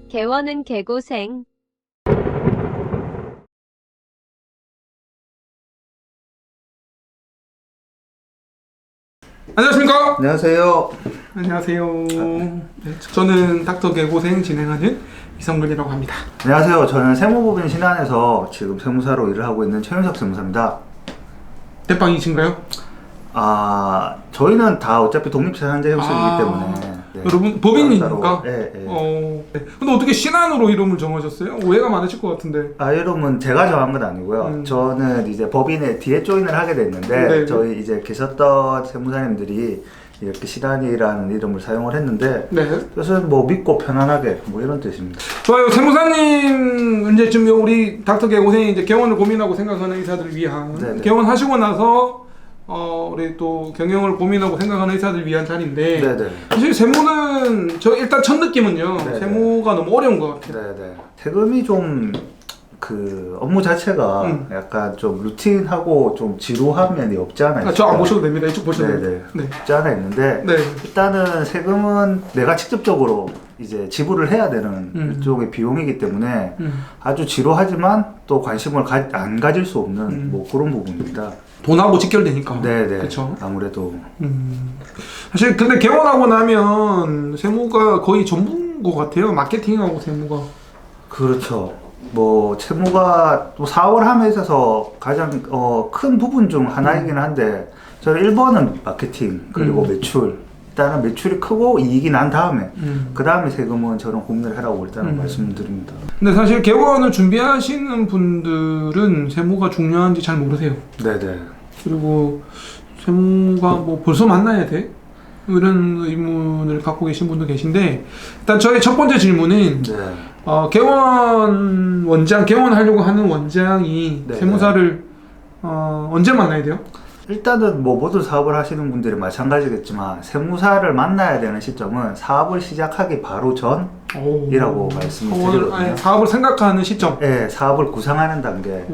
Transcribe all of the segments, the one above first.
개원은 개고생. 안녕하십니까? 안녕하세요. 안녕하세요. 네, 저는 닥터 개고생 진행하는 이성근이라고 합니다. 안녕하세요. 저는 세무법인 신안에서 지금 세무사로 일을 하고 있는 최윤석 세무사입니다. 대빵이신가요? 저희는 다 어차피 독립자산제 형식이기 때문에. 네. 여러분 법인이니까? 네. 네. 근데 어떻게 신안으로 이름을 정하셨어요? 오해가 많으실 것 같은데. 이름은 제가 정한 건 아니고요. 저는 이제 법인에 뒤에 조인을 하게 됐는데, 네. 저희 이제 계셨던 세무사님들이 이렇게 신안이라는 이름을 사용을 했는데, 네. 그래서 뭐 믿고 편안하게 뭐 이런 뜻입니다. 좋아요. 세무사님 이제 지금 우리 닥터 개고생이 이제 개원을 고민하고 생각하는 의사들을 위한 네네. 개원하시고 나서 우리 또 경영을 고민하고 생각하는 의사들을 위한 자리인데 네네. 사실 세무는 저 일단 첫 느낌은요. 네네. 세무가 너무 어려운 것 같아요. 네네. 세금이 좀 그 업무 자체가 약간 좀 루틴하고 좀 지루한 면이 없지 않아 있어요. 저 안 보셔도 됩니다. 이쪽 보셔도 됩니다. 네네. 없지 않아 있는데 네. 일단은 세금은 내가 직접적으로 이제 지불을 해야 되는 일종의 비용이기 때문에 아주 지루하지만 또 관심을 안 가질 수 없는 뭐 그런 부분입니다. 돈하고 직결되니까. 네네. 그렇죠. 아무래도. 사실 근데 개원하고 나면 세무가 거의 전부인 것 같아요. 마케팅하고 세무가. 그렇죠. 뭐 채무가 또 사업을 함에 있어서 가장 큰 부분 중 하나이긴 한데 저는 1번은 마케팅 그리고 매출. 일단은 매출이 크고 이익이 난 다음에 그 다음에 세금은 저는 고민을 하라고 일단은 말씀드립니다. 근데 사실 개원을 준비하시는 분들은 세무가 중요한지 잘 모르세요. 네네. 그리고 세무가 뭐 벌써 만나야 돼? 이런 의문을 갖고 계신 분도 계신데 일단 저의 첫 번째 질문은 네. 개원하려고 하는 원장이 네, 세무사를 언제 만나야 돼요? 일단은 뭐 모든 사업을 하시는 분들이 마찬가지겠지만 세무사를 만나야 되는 시점은 사업을 시작하기 바로 전이라고 말씀을 드리거든요. 사업을 생각하는 시점. 네, 사업을 구상하는 단계.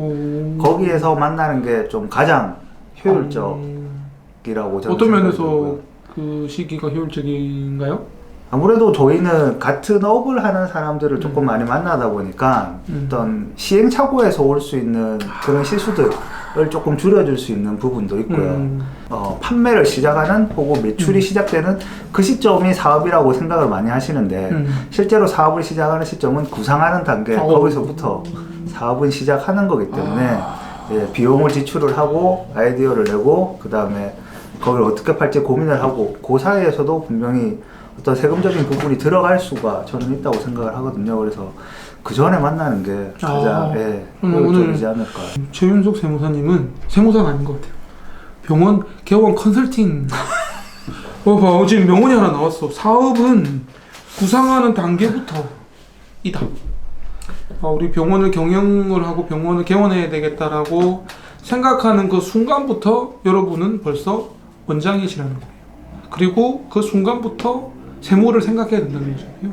거기에서 만나는 게 좀 가장 효율적이라고 저는 어떤 면에서 생각해요. 그 시기가 효율적인가요? 아무래도 저희는 같은 업을 하는 사람들을 조금 많이 만나다 보니까 어떤 시행착오에서 올 수 있는 그런 실수들을 조금 줄여줄 수 있는 부분도 있고요. 판매를 시작하는 혹은 매출이 시작되는 그 시점이 사업이라고 생각을 많이 하시는데 실제로 사업을 시작하는 시점은 구상하는 단계 거기서부터 사업은 시작하는 거기 때문에 예, 비용을 지출을 하고 아이디어를 내고 그 다음에 그걸 어떻게 팔지 고민을 하고 그 사이에서도 분명히 어떤 세금적인 부분이 들어갈 수가 저는 있다고 생각을 하거든요. 그래서 그 전에 만나는 게 가장 효율적이지 않을까. 최윤석 세무사님은 세무사가 아닌 것 같아요. 병원 개원 컨설팅. 봐, 지금 명언이 하나 나왔어. 사업은 구상하는 단계부터 이다. 우리 병원을 경영을 하고 병원을 개원해야 되겠다라고 생각하는 그 순간부터 여러분은 벌써 원장이시라는 거예요. 그리고 그 순간부터 세무를 생각해야 된다는 거잖아요.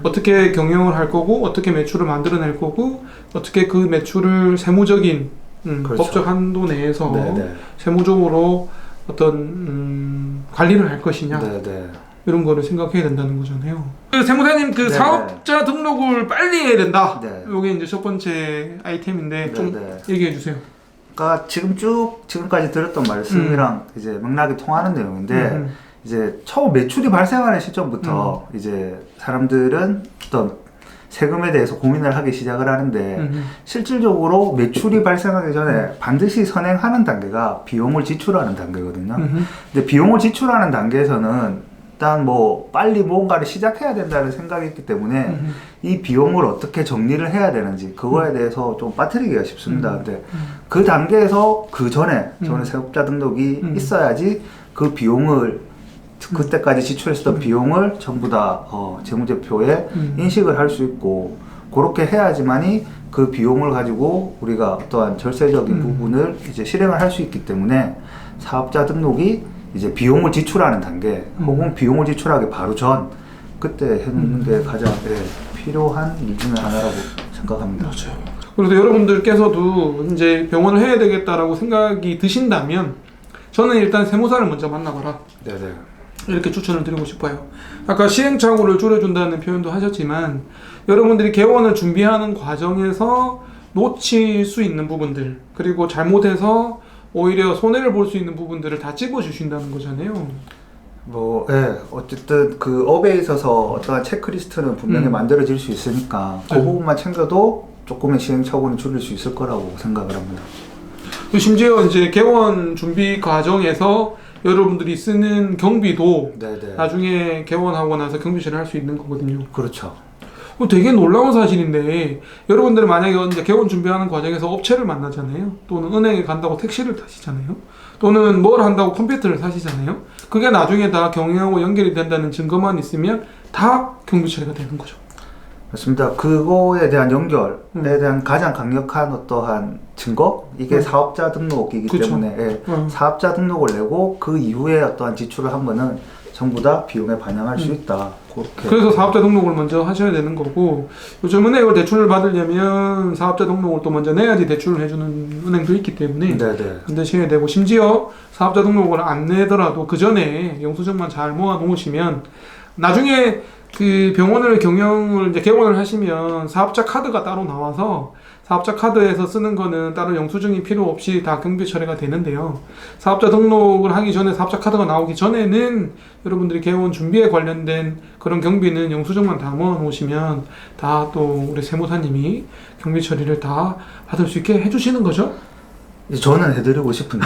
어떻게 경영을 할 거고, 어떻게 매출을 만들어낼 거고, 어떻게 그 매출을 세무적인 그렇죠. 법적 한도 내에서 네네. 세무적으로 어떤 관리를 할 것이냐. 네네. 이런 거를 생각해야 된다는 거잖아요. 세무사님 네네. 사업자 등록을 빨리 해야 된다. 네. 이게 이제 첫 번째 아이템인데 좀 네네. 얘기해 주세요. 그러니까 지금까지 들었던 말씀이랑 이제 맥락이 통하는 내용인데 이제 처음 매출이 발생하는 시점부터 이제 사람들은 어떤 세금에 대해서 고민을 하기 시작을 하는데 실질적으로 매출이 발생하기 전에 반드시 선행하는 단계가 비용을 지출하는 단계거든요. 근데 비용을 지출하는 단계에서는 일단 뭐 빨리 뭔가를 시작해야 된다는 생각이 있기 때문에 이 비용을 어떻게 정리를 해야 되는지 그거에 대해서 좀 빠뜨리기가 쉽습니다. 근데 그 단계에서 그 전에 저는 세법자 등록이 있어야지 그 비용을 그때까지 지출했었던 비용을 전부 다 재무제표에 인식을 할 수 있고 그렇게 해야지만이 그 비용을 가지고 우리가 어떠한 절세적인 부분을 이제 실행을 할 수 있기 때문에 사업자 등록이 이제 비용을 지출하는 단계 혹은 비용을 지출하기 바로 전 그때 해놓는 게 가장 필요한 일 중에 하나라고 생각합니다. 맞아요. 그래서 여러분들께서도 이제 병원을 해야 되겠다라고 생각이 드신다면 저는 일단 세무사를 먼저 만나봐라. 네네. 이렇게 추천을 드리고 싶어요. 아까 시행착오를 줄여준다는 표현도 하셨지만 여러분들이 개원을 준비하는 과정에서 놓칠 수 있는 부분들 그리고 잘못해서 오히려 손해를 볼 수 있는 부분들을 다 찝어주신다는 거잖아요. 뭐, 예, 어쨌든 그 업에 있어서 어떠한 체크리스트는 분명히 만들어질 수 있으니까 그 부분만 챙겨도 조금의 시행착오는 줄일 수 있을 거라고 생각을 합니다. 심지어 이제 개원 준비 과정에서 여러분들이 쓰는 경비도 네네. 나중에 개원하고 나서 경비실을 할 수 있는 거거든요. 그렇죠. 되게 놀라운 사실인데 여러분들은 만약에 이제 개원 준비하는 과정에서 업체를 만나잖아요. 또는 은행에 간다고 택시를 타시잖아요. 또는 뭘 한다고 컴퓨터를 사시잖아요. 그게 나중에 다 경영하고 연결이 된다는 증거만 있으면 다 경비 처리가 되는 거죠. 맞습니다. 그거에 대한 연결에 대한 가장 강력한 어떠한 증거? 이게 사업자 등록이기 그쵸. 때문에 예, 사업자 등록을 내고 그 이후에 어떠한 지출을 하면은 전부 다 비용에 반영할 수 있다. 그렇게. 그래서 사업자 등록을 먼저 하셔야 되는 거고 요즘 은행을 대출을 받으려면 사업자 등록을 또 먼저 내야지 대출을 해주는 은행도 있기 때문에 네네. 내셔야 되고 심지어 사업자 등록을 안 내더라도 그 전에 영수증만 잘 모아 놓으시면 나중에 그 병원을 경영을 이제 개원을 하시면 사업자 카드가 따로 나와서 사업자 카드에서 쓰는 거는 따로 영수증이 필요 없이 다 경비 처리가 되는데요. 사업자 등록을 하기 전에 사업자 카드가 나오기 전에는 여러분들이 개원 준비에 관련된 그런 경비는 영수증만 다 모아 놓으시면 다 또 우리 세무사님이 경비 처리를 다 받을 수 있게 해주시는 거죠. 저는 해드리고 싶은데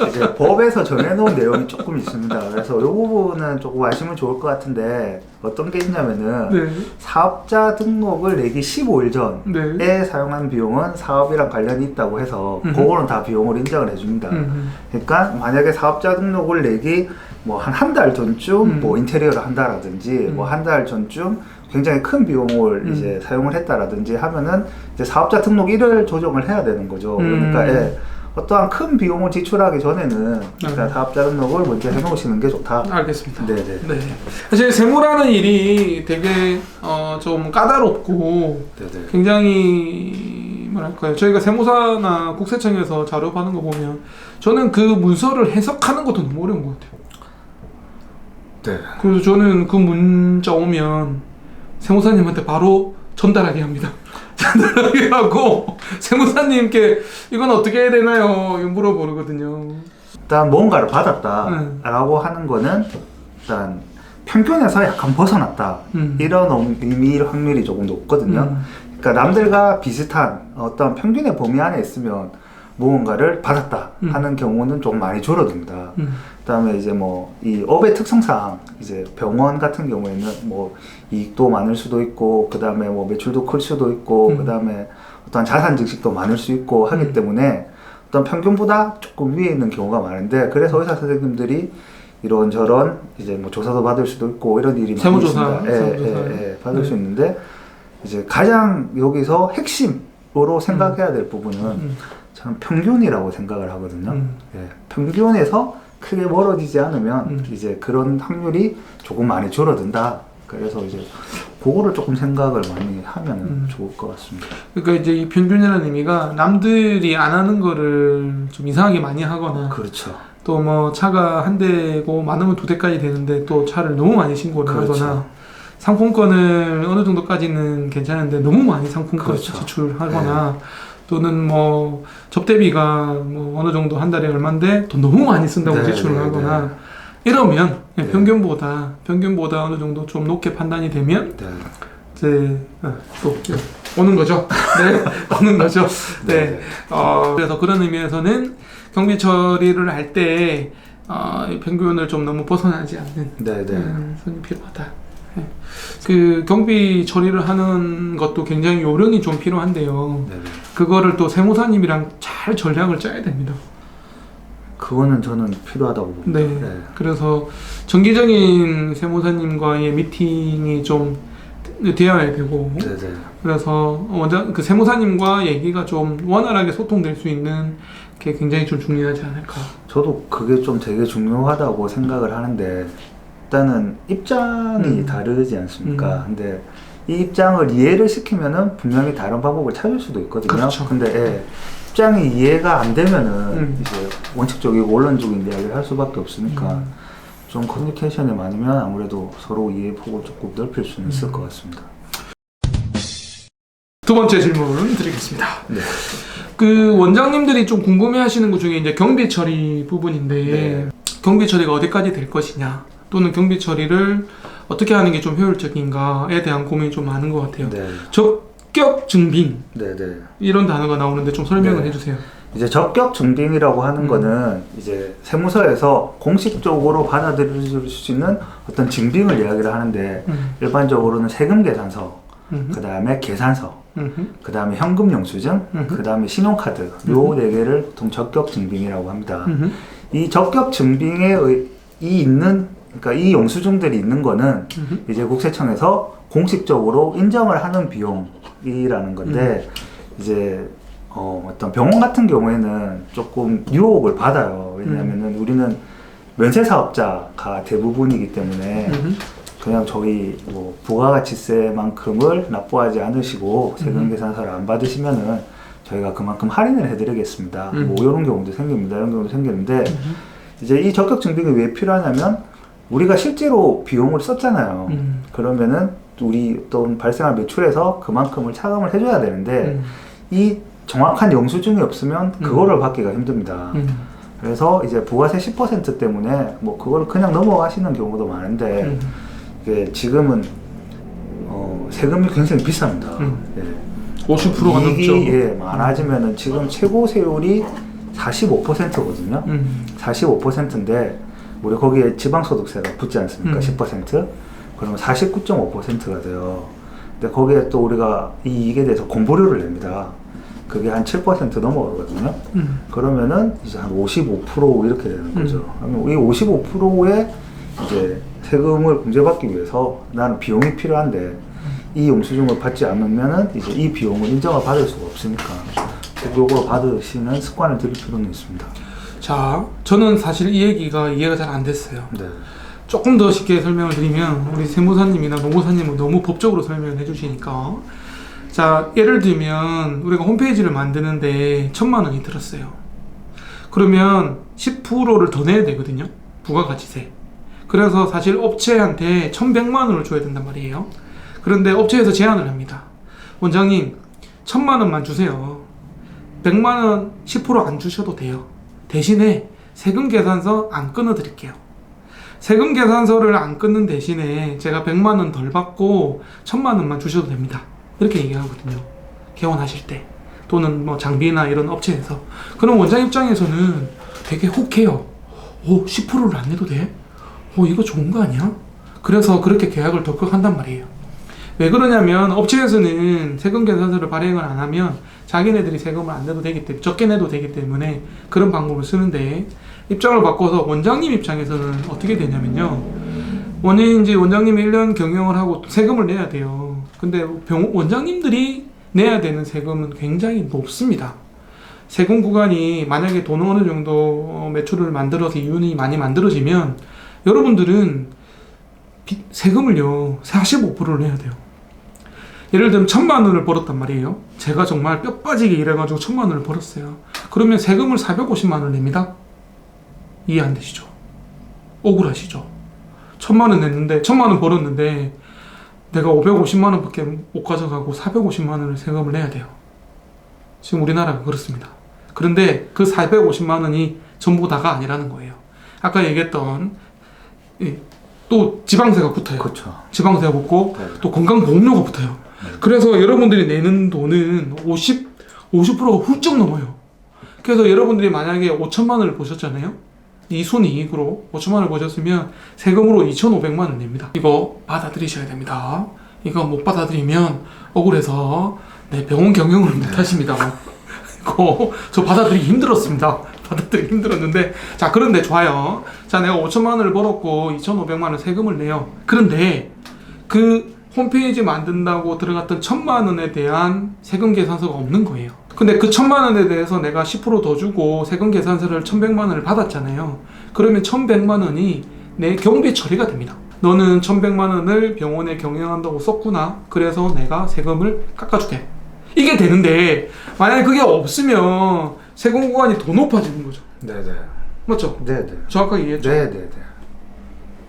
이제 법에서 정해놓은 내용이 조금 있습니다. 그래서 이 부분은 조금 아시면 좋을 것 같은데 어떤 게 있냐면은 네. 사업자 등록을 내기 15일 전에 네. 사용한 비용은 사업이랑 관련이 있다고 해서 그거는 다 비용으로 인정을 해줍니다. 그러니까 만약에 사업자 등록을 내기 뭐 한 달 전쯤 뭐 인테리어를 한다라든지 뭐 한 달 전쯤 굉장히 큰 비용을 이제 사용을 했다라든지 하면은 이제 사업자 등록일을 조정을 해야 되는 거죠. 그러니까 예, 어떠한 큰 비용을 지출하기 전에는 일단 사업자 등록을 먼저 해놓으시는 게 좋다. 알겠습니다. 네네. 네. 사실 세무라는 일이 되게 좀 까다롭고 네네. 굉장히 뭐랄까요? 저희가 세무사나 국세청에서 자료 받는 거 보면 저는 그 문서를 해석하는 것도 너무 어려운 것 같아요. 네. 그래서 저는 그 문자 오면 세무사님한테 바로 전달하게 합니다. 전달하게 하고 세무사님께 이건 어떻게 해야 되나요? 물어보거든요. 일단 뭔가를 받았다라고 하는 거는 일단 평균에서 약간 벗어났다 이런 의미 확률이 조금 높거든요. 그러니까 남들과 비슷한 어떤 평균의 범위 안에 있으면 무언가를 받았다 하는 경우는 좀 많이 줄어듭니다. 그다음에 이제 뭐 이 업의 특성상 이제 병원 같은 경우에는 뭐 이익도 많을 수도 있고 그다음에 뭐 매출도 클 수도 있고 그다음에 어떤 자산 증식도 많을 수 있고 하기 때문에 어떤 평균보다 조금 위에 있는 경우가 많은데 그래서 의사 선생님들이 이런저런 이제 뭐 조사도 받을 수도 있고 이런 일이 많이 있습니다. 예, 받을 수 있는데 이제 가장 여기서 핵심으로 생각해야 될 부분은 저는 평균이라고 생각을 하거든요. 예, 평균에서 크게 멀어지지 않으면 이제 그런 확률이 조금 많이 줄어든다. 그래서 이제 그거를 조금 생각을 많이 하면 좋을 것 같습니다. 그러니까 이제 이 평균이라는 의미가 남들이 안 하는 거를 좀 이상하게 많이 하거나 그렇죠. 또 뭐 차가 한 대고 많으면 두 대까지 되는데 또 차를 너무 많이 신고를 그렇죠. 하거나 상품권을 어느 정도까지는 괜찮은데 너무 많이 상품권을 그렇죠. 지출하거나 네. 또는 뭐 접대비가 뭐 어느 정도 한 달에 얼마인데 돈 너무 많이 쓴다고 네, 지출을 네, 하거나 이러면 평균보다 어느 정도 좀 높게 판단이 되면 네. 이제 또 오는 거죠. 네, 오는 거죠. 네. 그래서 그런 의미에서는 경비 처리를 할 때 평균을 좀 너무 벗어나지 않는 손이 필요하다. 네. 그 경비 처리를 하는 것도 굉장히 요령이 좀 필요한데요. 네네. 그거를 또 세무사님이랑 잘 전략을 짜야 됩니다. 그거는 저는 필요하다고 봅니다. 네. 그래서 정기적인 세무사님과의 미팅이 좀 되어야 되고. 네네. 그래서 먼저 그 세무사님과 얘기가 좀 원활하게 소통될 수 있는 게 굉장히 좀 중요하지 않을까. 저도 그게 좀 되게 중요하다고 생각을 하는데 일단은 입장이 다르지 않습니까? 근데 이 입장을 이해를 시키면은 분명히 다른 방법을 찾을 수도 있거든요. 그렇죠. 근데 입장이 이해가 안 되면은 이제 원칙적이고 원론적인 이야기를 할 수밖에 없으니까 좀 커뮤니케이션이 많으면 아무래도 서로 이해 폭을 조금 넓힐 수는 있을 것 같습니다. 두 번째 질문 드리겠습니다. 네. 그 원장님들이 좀 궁금해하시는 것 중에 이제 경비 처리 부분인데 네. 경비 처리가 어디까지 될 것이냐 또는 경비 처리를 어떻게 하는 게 좀 효율적인가에 대한 고민이 좀 많은 것 같아요. 네. 적격 증빙 네, 네. 이런 단어가 나오는데 좀 설명을 네. 해주세요. 이제 적격 증빙이라고 하는 거는 이제 세무서에서 공식적으로 받아들일 수 있는 어떤 증빙을 이야기를 하는데 일반적으로는 세금 계산서, 그 다음에 계산서, 그 다음에 현금 영수증, 그 다음에 신용카드 요 네 개를 보통 적격 증빙이라고 합니다. 이 적격 증빙에 그러니까 이 영수증들이 있는 거는 이제 국세청에서 공식적으로 인정을 하는 비용이라는 건데 이제 어떤 병원 같은 경우에는 조금 유혹을 받아요. 왜냐하면은 우리는 면세 사업자가 대부분이기 때문에 그냥 저희 뭐 부가가치세만큼을 납부하지 않으시고 세금 계산서를 안 받으시면은 저희가 그만큼 할인을 해드리겠습니다. 뭐 이런 경우도 생깁니다. 이런 경우도 생기는데 이제 이 적격 증빙이 왜 필요하냐면 우리가 실제로 비용을 썼잖아요. 그러면은 우리 어떤 발생한 매출에서 그만큼을 차감을 해줘야 되는데 이 정확한 영수증이 없으면 그거를 받기가 힘듭니다. 그래서 이제 부가세 10% 때문에 뭐 그걸 그냥 넘어가시는 경우도 많은데 이게 지금은 세금이 굉장히 비쌉니다. 50%가 넘죠. 이익이 많아지면은 지금 최고 세율이 45%거든요. 45%인데 우리 거기에 지방소득세가 붙지 않습니까? 10%? 그러면 49.5%가 돼요. 근데 거기에 또 우리가 이 이익에 대해서 공보료를 냅니다. 그게 한 7% 넘어가거든요. 그러면은 이제 한 55% 이렇게 되는 거죠. 그러면 이 55%의 이제 세금을 공제받기 위해서 나는 비용이 필요한데 이 영수증을 받지 않으면은 이제 이 비용을 인정을 받을 수가 없으니까 요걸 받으시는 습관을 들일 필요는 있습니다. 자, 저는 사실 이 얘기가 이해가 잘 안 됐어요. 네. 조금 더 쉽게 설명을 드리면 우리 세무사님이나 노무사님은 너무 법적으로 설명을 해주시니까 자, 예를 들면 우리가 홈페이지를 만드는데 1,000만 원이 들었어요. 그러면 10%를 더 내야 되거든요. 부가가치세. 그래서 사실 업체한테 1,100만 원을 줘야 된단 말이에요. 그런데 업체에서 제안을 합니다. 원장님, 1,000만 원만 주세요. 100만 원 10% 안 주셔도 돼요. 대신에 세금 계산서 안 끊어드릴게요. 세금 계산서를 안 끊는 대신에 제가 100만 원 덜 받고 1,000만 원만 주셔도 됩니다. 이렇게 얘기하거든요. 개원하실 때 또는 뭐 장비나 이런 업체에서. 그럼 원장 입장에서는 되게 혹해요. 10%를 안 내도 돼? 이거 좋은 거 아니야? 그래서 그렇게 계약을 덜컥한단 말이에요. 왜 그러냐면 업체에서는 세금 계산서를 발행을 안 하면 자기네들이 세금을 안 내도 되기 때문에 적게 내도 되기 때문에 그런 방법을 쓰는데 입장을 바꿔서 원장님 입장에서는 어떻게 되냐면요. 원장님이 1년 경영을 하고 세금을 내야 돼요. 근데 원장님들이 내야 되는 세금은 굉장히 높습니다. 세금 구간이 만약에 돈 어느 정도 매출을 만들어서 이윤이 많이 만들어지면 여러분들은 세금을요 45%를 내야 돼요. 예를 들면 1,000만 원을 벌었단 말이에요. 제가 정말 뼈 빠지게 일해가지고 1,000만 원을 벌었어요. 그러면 세금을 450만 원을 냅니다. 이해 안 되시죠? 억울하시죠? 1,000만 원 냈는데 1,000만 원 벌었는데 내가 550만 원밖에 못 가져가고 450만 원을 세금을 내야 돼요. 지금 우리나라가 그렇습니다. 그런데 그 450만 원이 전부 다가 아니라는 거예요. 아까 얘기했던 또 지방세가 붙어요. 그렇죠. 지방세가 붙고 네. 또 건강보험료가 붙어요. 그래서 여러분들이 내는 돈은 50%가 훌쩍 넘어요. 그래서 여러분들이 만약에 5천만 원을 보셨잖아요. 이 순이익으로 5천만 원을 보셨으면 세금으로 2,500만 원 냅니다. 이거 받아들이셔야 됩니다. 이거 못 받아들이면 억울해서 병원 경영을 못 하십니다. 이거 저 받아들이기 힘들었습니다. 받아들이기 힘들었는데 자, 그런데 좋아요. 자, 내가 5천만 원을 벌었고 2,500만 원 세금을 내요. 그런데 그 홈페이지 만든다고 들어갔던 1,000만 원에 대한 세금 계산서가 없는 거예요. 근데 그 1,000만 원에 대해서 내가 10% 더 주고 세금 계산서를 1,100만 원을 받았잖아요. 그러면 1,100만 원이 내 경비 처리가 됩니다. 너는 1,100만 원을 병원에 경영한다고 썼구나. 그래서 내가 세금을 깎아줄게. 이게 되는데 만약에 그게 없으면 세금 구간이 더 높아지는 거죠. 네네. 맞죠? 네네. 정확하게 이해했죠? 네네네.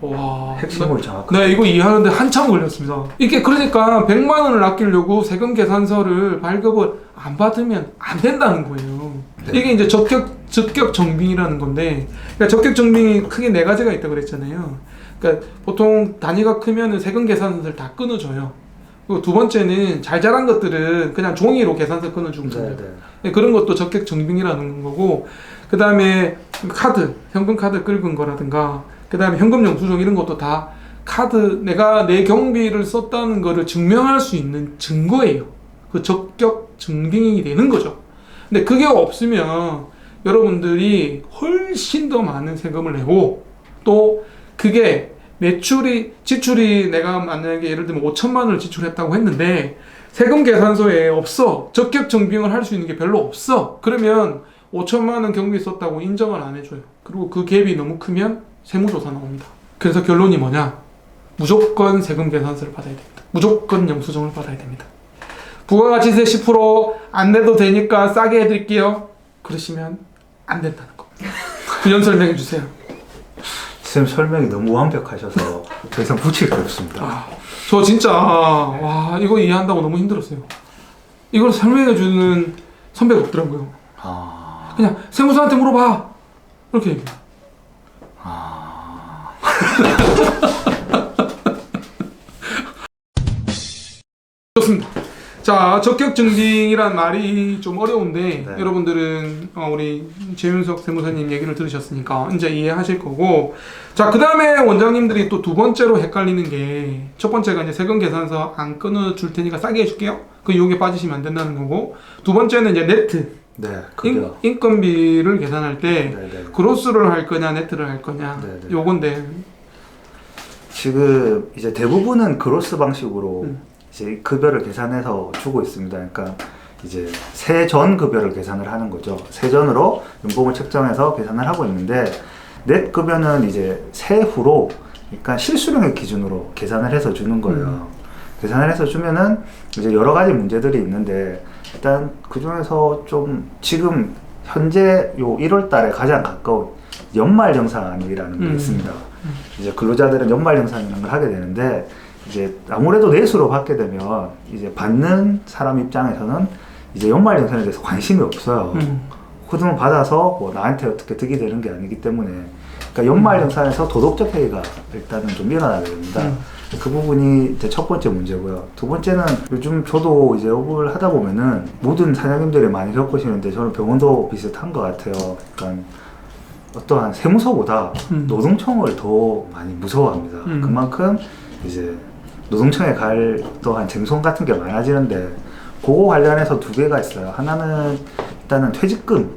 와, 핵심을 정확하게. 네, 이거 이해하는데 한참 걸렸습니다. 이게 그러니까 100만 원을 아끼려고 세금 계산서를 발급을 안 받으면 안 된다는 거예요. 네. 이게 이제 적격 정빙이라는 건데, 그러니까 적격 정빙이 크게 네 가지가 있다고 그랬잖아요. 그러니까 보통 단위가 크면은 세금 계산서를 다 끊어줘요. 그리고 두 번째는 잘 자란 것들은 그냥 종이로 계산서 끊어주면 돼요. 네네. 그런 것도 적격 정빙이라는 거고, 그 다음에 카드, 현금 카드 긁은 거라든가, 그 다음에 현금 영수증 이런 것도 다 카드, 내가 내 경비를 썼다는 거를 증명할 수 있는 증거예요. 그 적격 증빙이 되는 거죠. 근데 그게 없으면 여러분들이 훨씬 더 많은 세금을 내고, 또 그게 지출이 내가 만약에 예를 들면 5천만 원을 지출했다고 했는데 세금 계산서에 없어. 적격 증빙을 할 수 있는 게 별로 없어. 그러면 5천만 원 경비 썼다고 인정을 안 해줘요. 그리고 그 갭이 너무 크면 세무조사 나옵니다. 그래서 결론이 뭐냐? 무조건 세금 계산서를 받아야 됩니다. 무조건 영수증을 받아야 됩니다. 부가가치세 10% 안 내도 되니까 싸게 해드릴게요. 그러시면 안 된다는 거. 이런 설명해 주세요. 선생님 설명이 너무 완벽하셔서 더 이상 붙일 게 없습니다. 저 진짜 와 이거 이해한다고 너무 힘들었어요. 이걸 설명해 주는 선배가 없더라고요. 그냥 세무사한테 물어봐 이렇게 얘기해요. 좋습니다. 자, 적격 증빙이란 말이 좀 어려운데 네. 여러분들은 우리 재윤석 세무사님 얘기를 들으셨으니까 이제 이해하실 거고, 자, 그 다음에 원장님들이 또 두 번째로 헷갈리는 게, 첫 번째가 이제 세금 계산서 안 끊어줄 테니까 싸게 해줄게요. 그 유혹에 빠지시면 안 된다는 거고, 두 번째는 이제 네트, 네, 그게요. 인건비를 계산할 때 네네. 그로스를 할 거냐 네트를 할 거냐, 네네. 요건데. 지금 이제 대부분은 그로스 방식으로 이제 급여를 계산해서 주고 있습니다. 그러니까 이제 세전 급여를 계산을 하는 거죠. 세전으로 연봉을 책정해서 계산을 하고 있는데, 넷 급여는 이제 세후로, 그러니까 실수령의 기준으로 계산을 해서 주는 거예요. 계산을 해서 주면은 이제 여러 가지 문제들이 있는데, 일단 그 중에서 좀 지금 현재 요 1월 달에 가장 가까운 연말정산이라는 게 있습니다. 이제 근로자들은 연말정산이라는 걸 하게 되는데, 이제 아무래도 내수로 받게 되면 이제 받는 사람 입장에서는 이제 연말정산에 대해서 관심이 없어요. 그동안 받아서 뭐 나한테 어떻게 득이 되는 게 아니기 때문에, 그러니까 연말정산에서 도덕적 해이가 일단은 좀 일어나게 됩니다. 그 부분이 이제 첫 번째 문제고요. 두 번째는 요즘 저도 이제 업을 하다 보면은 모든 사장님들이 많이 겪으시는데, 저는 병원도 비슷한 것 같아요. 그러니까 어떠한 세무서보다 노동청을 더 많이 무서워합니다. 그만큼 이제 노동청에 갈 또한 쟁송 같은 게 많아지는데, 그거 관련해서 두 개가 있어요. 하나는 일단은 퇴직금.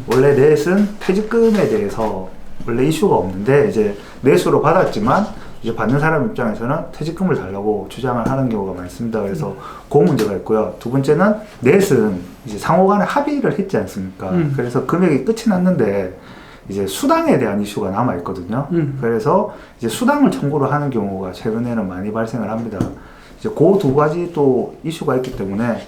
원래 넷은 퇴직금에 대해서 원래 이슈가 없는데, 이제 내수로 받았지만 이제 받는 사람 입장에서는 퇴직금을 달라고 주장을 하는 경우가 많습니다. 그래서 그 문제가 있고요. 두 번째는 넷은 이제 상호간에 합의를 했지 않습니까? 그래서 금액이 끝이 났는데 이제 수당에 대한 이슈가 남아 있거든요. 그래서 이제 수당을 청구를 하는 경우가 최근에는 많이 발생을 합니다. 이제 그 두 가지 또 이슈가 있기 때문에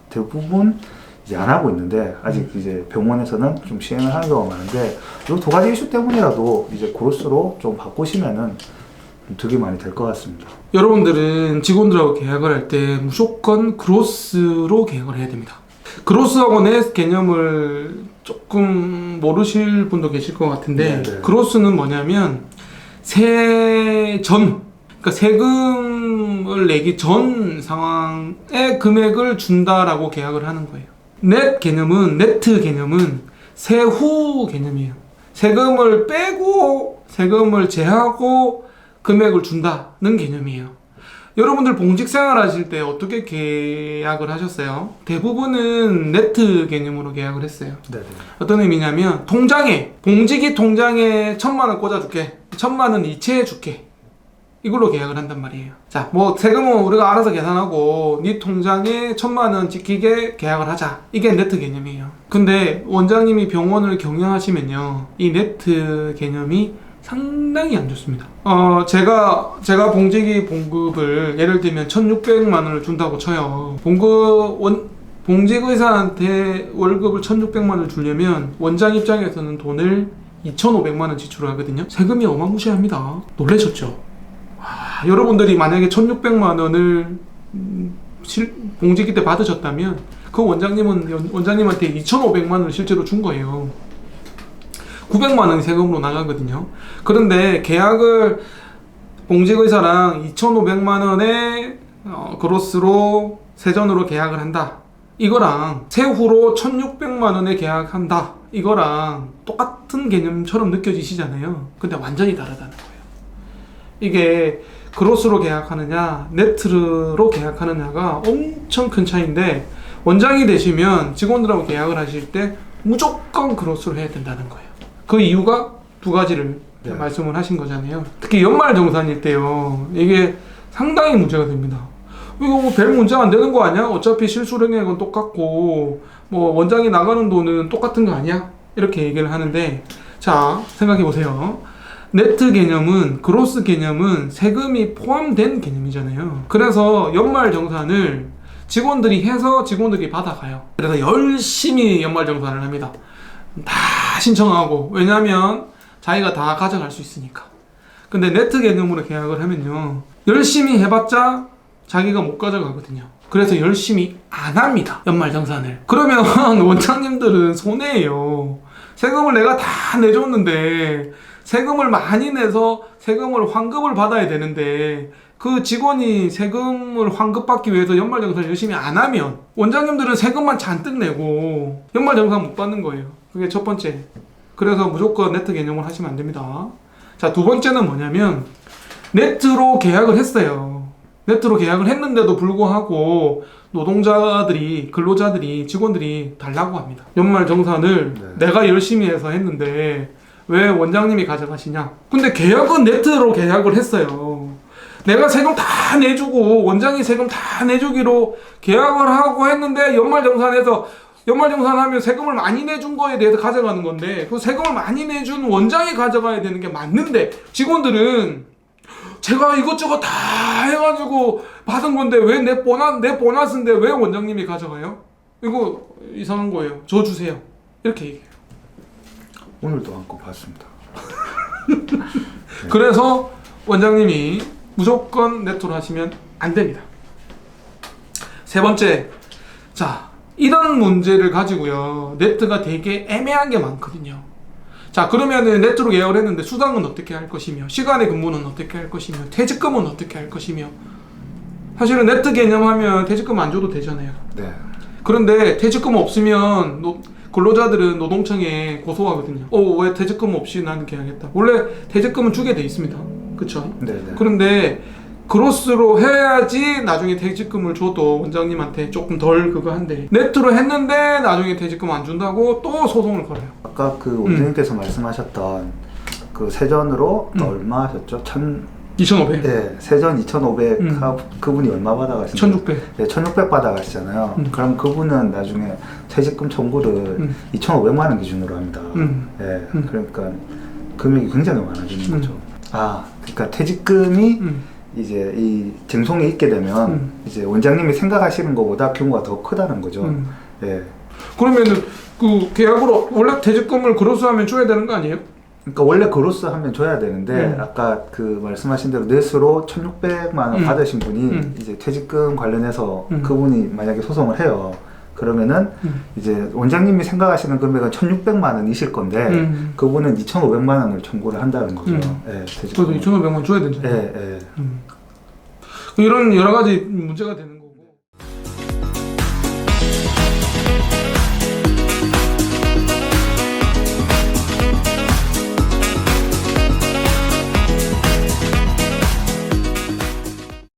대부분 이제 안 하고 있는데, 아직 이제 병원에서는 좀 시행을 하는 경우가 많은데, 이 두 가지 이슈 때문이라도 이제 그로스로 좀 바꾸시면은 득이 많이 될 것 같습니다. 여러분들은 직원들하고 계약을 할 때 무조건 그로스로 계약을 해야 됩니다. 그로스하고 넷 개념을 조금 모르실 분도 계실 것 같은데, 네네. 그로스는 뭐냐면 그러니까 세금을 내기 전 상황의 금액을 준다라고 계약을 하는 거예요. 네트 개념은 세후 개념이에요. 세금을 빼고 세금을 제하고 금액을 준다는 개념이에요. 여러분들 봉직 생활 하실 때 어떻게 계약을 하셨어요? 대부분은 네트 개념으로 계약을 했어요. 네네. 어떤 의미냐면, 봉직이 통장에 1,000만 원 꽂아줄게, 1,000만 원 이체해 줄게, 이걸로 계약을 한단 말이에요. 자, 뭐 세금은 우리가 알아서 계산하고 네 통장에 1,000만 원 지키게 계약을 하자, 이게 네트 개념이에요. 근데 원장님이 병원을 경영하시면요, 이 네트 개념이 상당히 안 좋습니다. 제가 봉지기 봉급을 예를 들면 1,600만 원을 준다고 쳐요. 봉직의사한테 월급을 1,600만 원을 주려면 원장 입장에서는 돈을 2,500만 원 지출하거든요. 세금이 어마무시합니다. 놀라셨죠? 여러분들이 만약에 1,600만 원을 봉지기 때 받으셨다면 그 원장님한테 2,500만 원을 실제로 준 거예요. 900만 원이 세금으로 나가거든요. 그런데 계약을 봉직의사랑 2,500만 원의 그로스로 세전으로 계약을 한다. 이거랑 세후로 1,600만 원에 계약한다. 이거랑 똑같은 개념처럼 느껴지시잖아요. 근데 완전히 다르다는 거예요. 이게 그로스로 계약하느냐 네트로 계약하느냐가 엄청 큰 차이인데, 원장이 되시면 직원들하고 계약을 하실 때 무조건 그로스로 해야 된다는 거예요. 그 이유가 두 가지를 말씀을 하신 거잖아요. 특히 연말정산일 때요, 이게 상당히 문제가 됩니다. 이거 뭐 별 문제가 안 되는 거 아니야? 어차피 실수령액은 똑같고 뭐 원장이 나가는 돈은 똑같은 거 아니야? 이렇게 얘기를 하는데, 자 생각해 보세요. 네트 개념은, 그로스 개념은 세금이 포함된 개념이잖아요. 그래서 연말정산을 직원들이 해서 직원들이 받아가요. 그래서 열심히 연말정산을 합니다. 다 신청하고, 왜냐면 자기가 다 가져갈 수 있으니까. 근데 네트 개념으로 계약을 하면요, 열심히 해봤자 자기가 못 가져가거든요. 그래서 열심히 안 합니다, 연말정산을. 그러면 원장님들은 손해예요. 세금을 내가 다 내줬는데, 세금을 많이 내서 세금을 환급을 받아야 되는데, 그 직원이 세금을 환급받기 위해서 연말정산을 열심히 안 하면 원장님들은 세금만 잔뜩 내고 연말정산 못 받는 거예요. 그게 첫 번째. 그래서 무조건 네트 개념을 하시면 안 됩니다. 자, 두 번째는 뭐냐면, 네트로 계약을 했어요. 네트로 계약을 했는데도 불구하고 노동자들이, 근로자들이, 직원들이 달라고 합니다. 연말정산을 내가 열심히 해서 했는데 왜 원장님이 가져가시냐? 근데 계약은 네트로 계약을 했어요. 내가 세금 다 내주고 원장이 세금 다 내주기로 계약을 하고 했는데, 연말정산하면 세금을 많이 내준 거에 대해서 가져가는 건데, 그 세금을 많이 내준 원장이 가져가야 되는 게 맞는데, 직원들은 제가 이것저것 다 해가지고 받은 건데 왜 내 보너스인데 왜 원장님이 가져가요? 이거 이상한 거예요. 저 주세요. 이렇게 얘기해요. 오늘도 한거 봤습니다. 그래서 원장님이 무조건 네트로 하시면 안 됩니다. 세 번째, 자, 이런 문제를 가지고요, 네트가 되게 애매한 게 많거든요. 자, 그러면은 네트로 계약을 했는데 수당은 어떻게 할 것이며, 시간의 근무는 어떻게 할 것이며, 퇴직금은 어떻게 할 것이며. 사실은 네트 개념하면 퇴직금 안 줘도 되잖아요. 네. 그런데 퇴직금 없으면 근로자들은 노동청에 고소하거든요. 왜 퇴직금 없이 나는 계약했다. 원래 퇴직금은 주게 돼 있습니다. 그쵸? 네네. 그런데 그로스로 해야지 나중에 퇴직금을 줘도 원장님한테 조금 덜 그거 한데, 네트로 했는데 나중에 퇴직금 안 준다고 또 소송을 걸어요. 아까 그 원장님께서 말씀하셨던 그 세전으로 얼마 하셨죠? 2,500. 네, 세전 2,500 그분이 얼마 받아가시나요? 1,600. 네, 1,600 받아가시잖아요. 그럼 그분은 나중에 퇴직금 청구를 2,500만 원 기준으로 합니다. 네, 그러니까 금액이 굉장히 많아지는 거죠. 그러니까 퇴직금이 이제 이 쟁송에 있게 되면 이제 원장님이 생각하시는 것보다 규모가 더 크다는 거죠. 예. 그러면은 그 계약으로 원래 퇴직금을 그로스하면 줘야 되는 거 아니에요? 그러니까 원래 그로스 하면 줘야 되는데 아까 그 말씀하신 대로 넷으로 1,600만 원 받으신 분이 이제 퇴직금 관련해서 그분이 만약에 소송을 해요. 그러면은 이제 원장님이 생각하시는 금액은 1,600만 원이실 건데 그분은 2,500만 원을 청구를 한다는 거죠. 예, 그래도 2,500만 원 줘야 되잖아요. 예, 예. 이런 여러 가지 문제가 되는.